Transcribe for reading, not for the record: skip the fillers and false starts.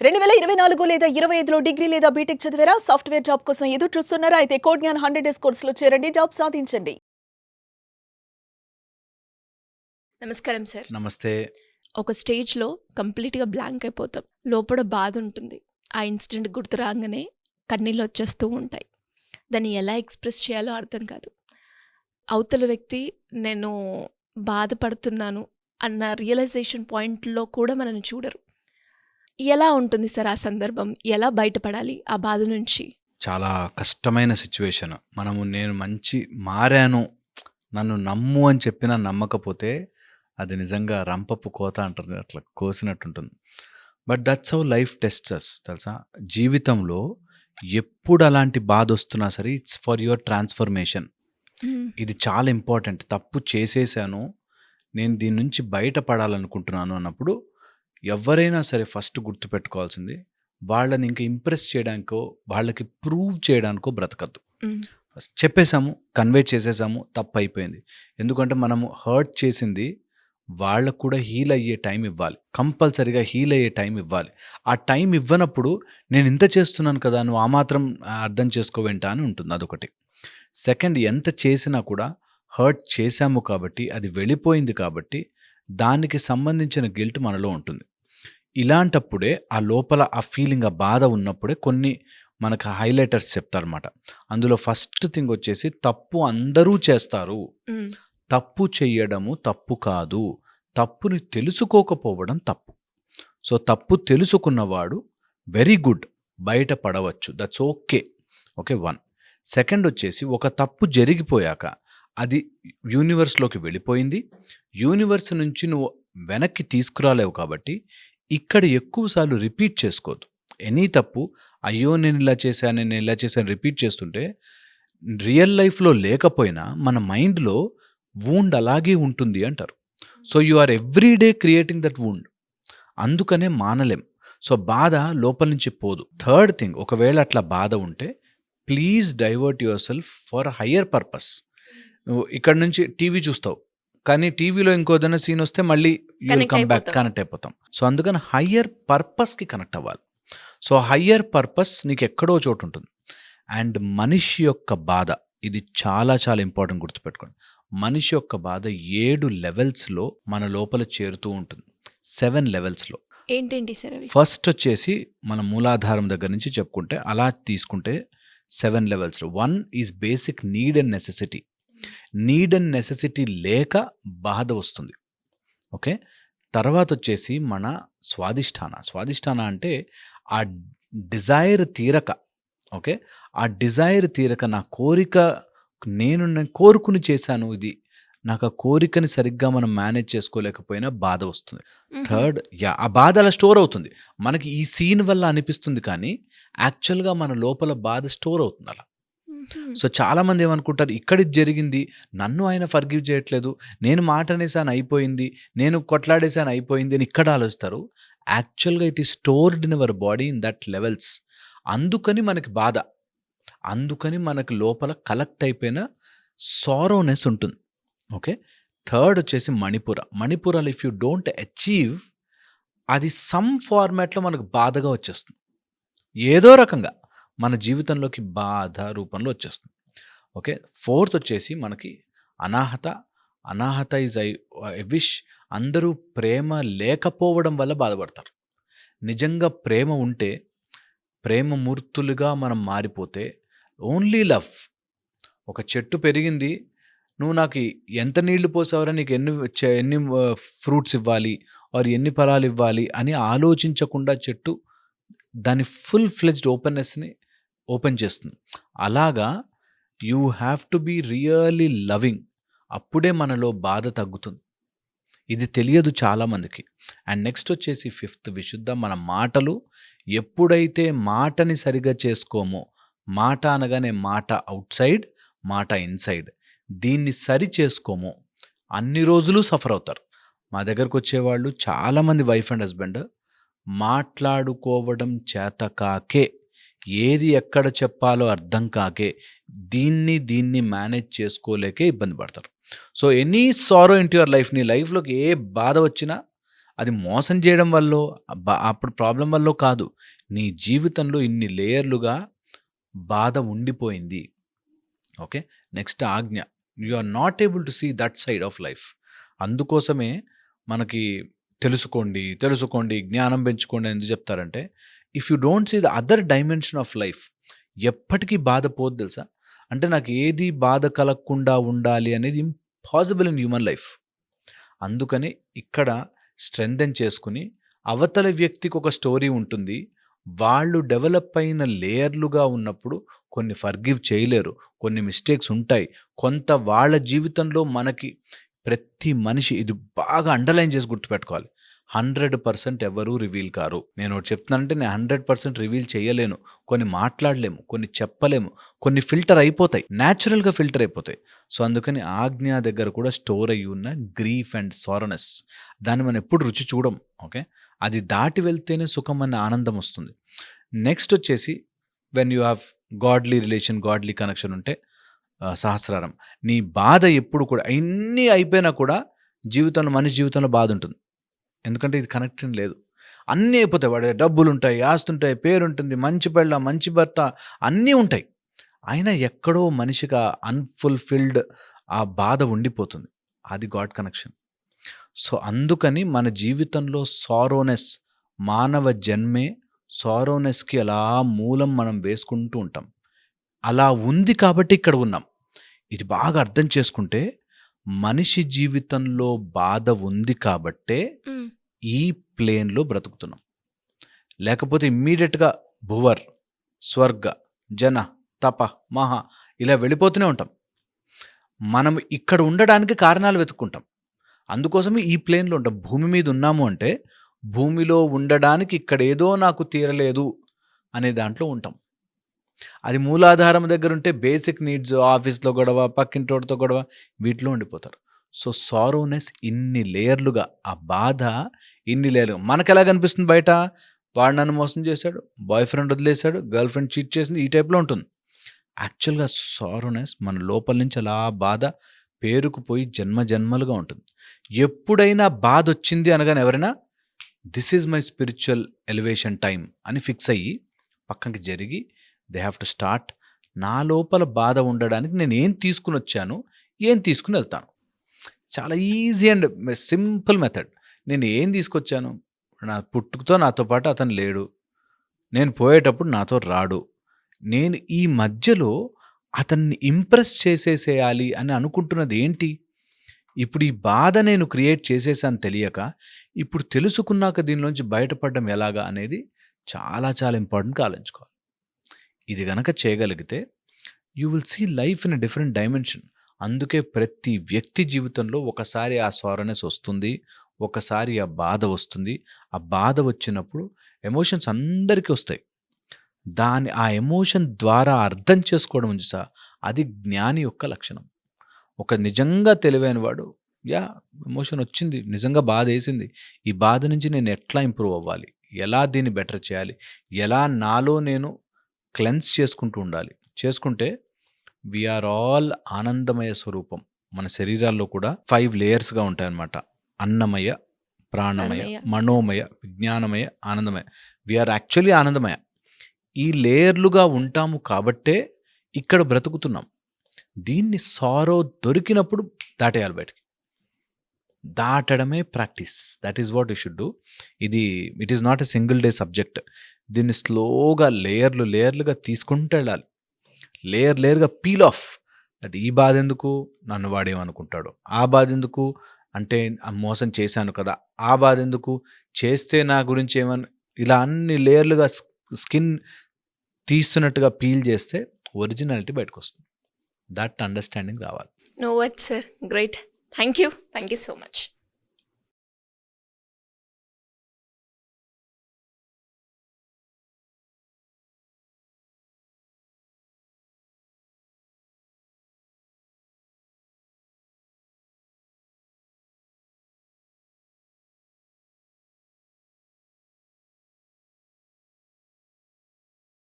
2024 లేదా 25లో డిగ్రీ లేదా బీటెక్ చదివారా? సాఫ్ట్‌వేర్ జాబ్ కోసం ఎదురు చూస్తున్నారా? అయితే కోడ్ జ్ఞాన్ 100 డేస్ కోర్సులో చేరండి. జాబ్ సాధించండి. నమస్కారం సార్. నమస్తే. ఒక స్టేజ్‌లో కంప్లీట్‌గా బ్లాంక్ అయిపోతాం. లోపల బాధ ఉంటుంది. ఆ ఇన్సిడెంట్ గుర్తు రాగానే కన్నీళ్ళు వచ్చేస్తూ ఉంటాయి. దాన్ని ఎలా ఎక్స్‌ప్రెస్ చేయాలో అర్థం కాదు. అవతల వ్యక్తి నేను బాధపడుతున్నాను అన్న రియలైజేషన్ పాయింట్‌లో కూడా మనల్ని చూడరు. ఎలా ఉంటుంది సార్ ఆ సందర్భం? ఎలా బయటపడాలి ఆ బాధ నుంచి? చాలా కష్టమైన సిచ్యువేషన్. నేను మారాను, నన్ను నమ్ము అని చెప్పినా నమ్మకపోతే అది నిజంగా రంపపు కోత అంటారు. అట్లా కోసినట్టుంటుంది. But that's how life tests us తెలుసా? జీవితంలో ఎప్పుడు అలాంటి బాధొస్తున్నా సరే ఇట్స్ ఫర్ యువర్ ట్రాన్స్‌ఫర్మేషన్. ఇది చాలా ఇంపార్టెంట్. తప్పు చేసేసాను, నేను దీని నుంచి బయటపడాలనుకుంటున్నాను అన్నప్పుడు ఎవరైనా సరే ఫస్ట్ గుర్తుపెట్టుకోవాల్సింది వాళ్ళని ఇంకా ఇంప్రెస్ చేయడానికో, వాళ్ళకి ప్రూవ్ చేయడానికో బ్రతకద్దు. హ్మ్. చెప్పేసాము, కన్వే చేసేసాము, తప్పయిపోయింది. ఎందుకంటే మనము హర్ట్ చేసింది వాళ్ళకు కూడా హీల్ అయ్యే టైం ఇవ్వాలి. కంపల్సరీగా హీల్ అయ్యే టైం ఇవ్వాలి. ఆ టైం ఇవ్వనప్పుడు నేను ఇంత చేస్తున్నాను కదా, నువ్వు ఆ మాత్రం అర్థం చేసుకోవేంటా అని ఉంటుంది. అదొకటి. సెకండ్, ఎంత చేసినా కూడా హర్ట్ చేశాము కాబట్టి, అది వెళ్ళిపోయింది కాబట్టి దానికి సంబంధించిన గిల్ట్ మనలో ఉంటుంది. ఇలాంటప్పుడే ఆ లోపల ఆ ఫీలింగ్, ఆ బాధ ఉన్నప్పుడే కొన్ని మనకు హైలైటర్స్ చెప్తారన్నమాట. అందులో ఫస్ట్ థింగ్ వచ్చేసి తప్పు అందరూ చేస్తారు. హ్మ్. తప్పు చెయ్యడము తప్పు కాదు. తప్పుని తెలుసుకోకపోవడం తప్పు. సో, తప్పు తెలుసుకున్నవాడు వెరీ గుడ్. బయట పడవచ్చు. That's okay. ఓకే 1. సెకండ్ వచ్చేసి ఒక తప్పు జరిగిపోయాక అది యూనివర్స్‌లోకి వెళ్ళిపోయింది. యూనివర్స్ నుంచి నువ్వు వెనక్కి తీసుకురాలేవు కాబట్టి ఇక్కడ ఎక్కువ సార్లు రిపీట్ చేసుకోవద్దు. ఎనీ తప్పు అయ్యో! నేనిలా చేశాను, నేనిలా చేశాను రిపీట్ చేస్తుంటే రియల్ లైఫ్‌లో లేకపోయినా మన మైండ్‌లో వూండ్ అలాగే ఉంటుంది అంటారు. So, you or every day creating that wound. అందుకనే మానలేం. సో, బాధ లోపల నుంచి పోదు. థర్డ్ థింగ్, ఒకవేళ అట్లా బాధ ఉంటే please divert your self for higher purpose. నువ్వు ఇక్కడ నుంచి టీవీ చూస్తావు. కానీ టీవీలో ఇంకోదైనా సీన్ వస్తే మళ్ళీ you will connect come back, అయిపోతాం. కనెక్ట్ అయిపోతాం. సో, అందుకని హయ్యర్ పర్పస్‌కి కనెక్ట్ అవ్వాలి. సో, హయ్యర్ పర్పస్ నీకు ఎక్కడో చోటు ఉంటుంది. అండ్ మనిషి యొక్క బాధ, ఇది చాలా చాలా ఇంపార్టెంట్, గుర్తుపెట్టుకోండి. మనిషి యొక్క బాధ 7 లెవెల్స్‌లో మన లోపల చేరుతూ ఉంటుంది. 7 లెవెల్స్‌లో. ఏంటేంటి సార్ అవి? ఫస్ట్ వచ్చేసి మన మూలాధారం దగ్గర నుంచి చెప్పుకుంటే అలా తీసుకుంటే 7 లెవెల్స్‌లో 1 is basic need and necessity. Need and necessity లేక బాధ వస్తుంది. ఓకే. తర్వాత వచ్చేసి మన స్వాదిష్టాన. స్వాదిష్టాన అంటే ఆ డిజైర్ తీరక. ఓకే. ఆ డిజైర్ తీరక నా కోరిక, నేను కోరుకుని చేశాను ఇది. నాకు ఆ కోరికని సరిగ్గా మనం మేనేజ్ చేసుకోలేకపోయినా బాధ వస్తుంది. హుహు. థర్డ్, ఆ బాధ అలా స్టోర్ అవుతుంది. మనకి ఈ సీన్ వల్ల అనిపిస్తుంది కానీ యాక్చువల్‌గా మన లోపల బాధ స్టోర్ అవుతుంది అలా. హుహు. సో, చాలామంది ఏమనుకుంటారు, ఇక్కడ ఇది జరిగింది, నన్ను ఆయన ఫర్గివ్ చేయట్లేదు, నేను మాట అనేసాను అయిపోయింది, నేను కొట్లాడేసాను అయిపోయింది అని ఇక్కడ ఆలోచిస్తారు. యాక్చువల్‌గా it is stored in our body in that levels. అందుకని మనకి బాధ. అందుకని మనకి లోపల కలెక్ట్ అయిపోయిన సారోనెస్ ఉంటుంది. ఓకే. థర్డ్ వచ్చేసి మణిపుర. మణిపురాలు ఇఫ్ యూ డోంట్ అచీవ్, అది సమ్ ఫార్మాట్‌లో మనకు బాధగా వచ్చేస్తుంది. ఏదో రకంగా మన జీవితంలోకి బాధ రూపంలో వచ్చేస్తుంది. ఓకే. ఫోర్త్ వచ్చేసి మనకి అనాహత. అనాహత ఈజ్ ఐ విష్. అందరూ ప్రేమ లేకపోవడం వల్ల బాధపడతారు. నిజంగా ప్రేమ ఉంటే, ప్రేమ మూర్తులుగా మనం మారిపోతే, ఓన్లీ లవ్. ఒక చెట్టు పెరిగింది, నువ్వు నాకు ఎంత నీళ్లు పోసావురా, నీకు ఎన్ని ఫ్రూట్స్ ఇవ్వాలి ఆర్ ఎన్ని ఫలాలు ఇవ్వాలి అని ఆలోచించకుండా చెట్టు దాని ఫుల్ ఫ్లెడ్జ్డ్ ఓపెన్నెస్‌ని ఓపెన్ చేస్తుంది. అలాగా you have to be really loving. అప్పుడే మనలో బాధ తగ్గుతుంది. ఇది తెలియదు చాలామందికి. అండ్ నెక్స్ట్ వచ్చేసి ఫిఫ్త్ విశుద్ధ, మన మాటలు. ఎప్పుడైతే మాటని సరిగా చేసుకోమో, మాట అనగానే మాట అవుట్ సైడ్, మాట ఇన్సైడ్, దీన్ని సరి చేసుకోమో అన్ని రోజులు సఫర్ అవుతారు. మా దగ్గరకు వచ్చేవాళ్ళు చాలామంది వైఫ్ అండ్ హస్బెండ్ మాట్లాడుకోవడం చేత కాకే, ఏది ఎక్కడ చెప్పాలో అర్థం కాకే, దీన్ని మేనేజ్ చేసుకోలేకే ఇబ్బంది పడతారు. So, any sorrow into your life, నీ లైఫ్‌లోకి ఏ బాధ వచ్చినా అది మోసం చేయడం వల్లో అప్పుడు ప్రాబ్లం వల్లో కాదు. నీ జీవితంలో ఇన్ని లేయర్లుగా బాధ ఉండిపోయింది. ఓకే. నెక్స్ట్ ఆజ్ఞ. You are not able to see that side of life. అందుకోసమే మనకి తెలుసుకోండి, తెలుసుకోండి, జ్ఞానం పెంచుకోండి అని ఎందుకు చెప్తారంటే, if you don't see the other dimension of life ఎప్పటికీ బాధ పోదు తెలుసా. అంటే నాకు ఏది బాధ కలగకుండా ఉండాలి అనేది ఇంపాసిబుల్ ఇన్ హ్యూమన్ లైఫ్. అందుకని ఇక్కడ స్ట్రెంథెన్ చేసుకుని అవతల వ్యక్తికి ఒక స్టోరీ ఉంటుంది. వాళ్ళు డెవలప్ అయిన లేయర్లుగా ఉన్నప్పుడు కొన్ని ఫర్గివ్ చేయలేరు, కొన్ని మిస్టేక్స్ ఉంటాయి. కొంత వాళ్ళ జీవితంలో మనకి ప్రతి మనిషి ఇది బాగా అండర్లైన్ చేసి గుర్తుపెట్టుకోవాలి. 100% ఎవరూ రివీల్ కారు. నేను ఒకటి చెప్తున్నానంటే నేను 100% రివీల్ చేయలేను. కొన్ని మాట్లాడలేము, కొన్ని చెప్పలేము, కొన్ని ఫిల్టర్ అయిపోతాయి, న్యాచురల్గా ఫిల్టర్ అయిపోతాయి. సో అందుకని ఆజ్ఞ దగ్గర కూడా స్టోర్ అయ్యి ఉన్న గ్రీఫ్ అండ్ సారనెస్ దాన్ని మనం ఎప్పుడు రుచి చూడం. ఓకే. అది దాటి వెళ్తేనే సుఖం అనే ఆనందం వస్తుంది. నెక్స్ట్ వచ్చేసి when you have godly relation, godly connection ఉంటే సహస్రారం. నీ బాధ ఎప్పుడు కూడా అన్నీ అయిపోయినా కూడా జీవితంలో, మనిషి జీవితంలో బాధ ఉంటుంది. ఎందుకంటే ఇది కనెక్షన్ లేదు. అన్నీ అయిపోతాయి. వాడి డబ్బులు ఉంటాయి, ఆస్తుంటాయి, పేరుంటుంది, మంచి పెళ్ళ, మంచి భర్త, అన్నీ ఉంటాయి. అయినా ఎక్కడో మనిషిగా అన్ఫుల్ఫిల్డ్ ఆ బాధ ఉండిపోతుంది. అది గాడ్ కనెక్షన్. సో అందుకని మన జీవితంలో సారోనెస్, మానవ జన్మే సారోనెస్కి అలా మూలం మనం వేసుకుంటూ ఉంటాం. అలా ఉంది కాబట్టి ఇక్కడ ఉన్నాం. ఇది బాగా అర్థం చేసుకుంటే మనిషి జీవితంలో బాధ ఉంది కాబట్టే ఈ ప్లేన్లో బ్రతుకుతున్నాం. లేకపోతే ఇమ్మీడియట్గా భువర్, స్వర్గ, జన, తప, మహ ఇలా వెళ్ళిపోతూనే ఉంటాం. మనం ఇక్కడ ఉండడానికి కారణాలు వెతుక్కుంటాం. అందుకోసమే ఈ ప్లేన్లో ఉంటాం. భూమి మీద ఉన్నాము అంటే భూమిలో ఉండడానికి ఇక్కడ ఏదో నాకు తీరలేదు అనే దాంట్లో ఉంటాం. అది మూలాధారం దగ్గర ఉంటే బేసిక్ నీడ్స్, ఆఫీస్లో గొడవ, పక్కింటోడితో గొడవ, వీటిలో ఉండిపోతారు. సో సారోనెస్ ఇన్ని లేయర్లుగా, ఆ బాధ ఇన్ని లేయర్లుగా మనకు ఎలా కనిపిస్తుంది బయట, వాడు నన్ను మోసం చేశాడు, బాయ్ ఫ్రెండ్ వదిలేశాడు, గర్ల్ ఫ్రెండ్ చీట్ చేసింది, ఈ టైప్లో ఉంటుంది. యాక్చువల్గా సారోనెస్ మన లోపల నుంచి అలా బాధ పేరుకుపోయి జన్మ జన్మలుగా ఉంటుంది. ఎప్పుడైనా బాధ వచ్చింది అనగానే ఎవరైనా this is my spiritual elevation time అని ఫిక్స్ అయ్యి పక్కకి జరిగి దే హ్యావ్ టు స్టార్ట్. నా లోపల బాధ ఉండడానికి నేను ఏం తీసుకుని వచ్చాను, ఏం తీసుకుని వెళ్తాను. చాలా ఈజీ అండ్ సింపుల్ మెథడ్. నేను ఏం తీసుకొచ్చాను, నా పుట్టుకతో నాతో పాటు అతను లేడు, నేను పోయేటప్పుడు నాతో రాడు, నేను ఈ మధ్యలో అతన్ని ఇంప్రెస్ చేసేసేయాలి అని అనుకుంటున్నది ఏంటి? ఇప్పుడు ఈ బాధ నేను క్రియేట్ చేసేసాను తెలియక, ఇప్పుడు తెలుసుకున్నాక దీనిలోంచి బయటపడడం ఎలాగా అనేది చాలా చాలా ఇంపార్టెంట్గా ఆలోచించుకోవాలి. ఇది గనక చేయగలిగితే you will see life in a different dimension. అందుకే ప్రతి వ్యక్తి జీవితంలో ఒకసారి ఆ సారనెస్ వస్తుంది, ఒకసారి ఆ బాధ వస్తుంది. ఆ బాధ వచ్చినప్పుడు ఎమోషన్స్ అందరికీ వస్తాయి. ఆ ఎమోషన్ ద్వారా అర్థం చేసుకోవడం ఉంది సార్, అది జ్ఞాని యొక్క లక్షణం. ఒక నిజంగా తెలివైన వాడు ఎమోషన్ వచ్చింది, నిజంగా బాధ వేసింది, ఈ బాధ నుంచి నేను ఎట్లా ఇంప్రూవ్ అవ్వాలి, ఎలా దీన్ని బెటర్ చేయాలి, ఎలా నాలో నేను క్లెన్స్ చేసుకుంటూ ఉండాలి. చేసుకుంటే వీఆర్ ఆల్ ఆనందమయ స్వరూపం. మన శరీరాల్లో కూడా 5 లేయర్స్గా ఉంటాయన్నమాట. అన్నమయ, ప్రాణమయ, మనోమయ, విజ్ఞానమయ, ఆనందమయ. వీఆర్ యాక్చువల్లీ ఆనందమయ. ఈ లేయర్లుగా ఉంటాము కాబట్టే ఇక్కడ బ్రతుకుతున్నాం. దీన్ని సారో దొరికినప్పుడు దాటేయాలి బయటికి. దాటడమే practice. That is what you should do. It is not a single day subject. దీన్ని స్లోగా లేయర్లుగా తీసుకుంటూ వెళ్ళాలి. లేయర్గా పీల్ ఆఫ్. దట్ ఈ బాధ ఎందుకు, నన్ను వాడేమనుకుంటాడు, ఆ బాధ ఎందుకు అంటే మోసం చేశాను కదా, ఆ బాధ ఎందుకు చేస్తే నా గురించి ఏమని, ఇలా అన్ని లేయర్లుగా స్కిన్ తీస్తున్నట్టుగా పీల్ చేస్తే ఒరిజినాలిటీ బయటకు వస్తుంది. దట్ అండర్స్టాండింగ్ రావాలి. No words sir, great. Thank you so much.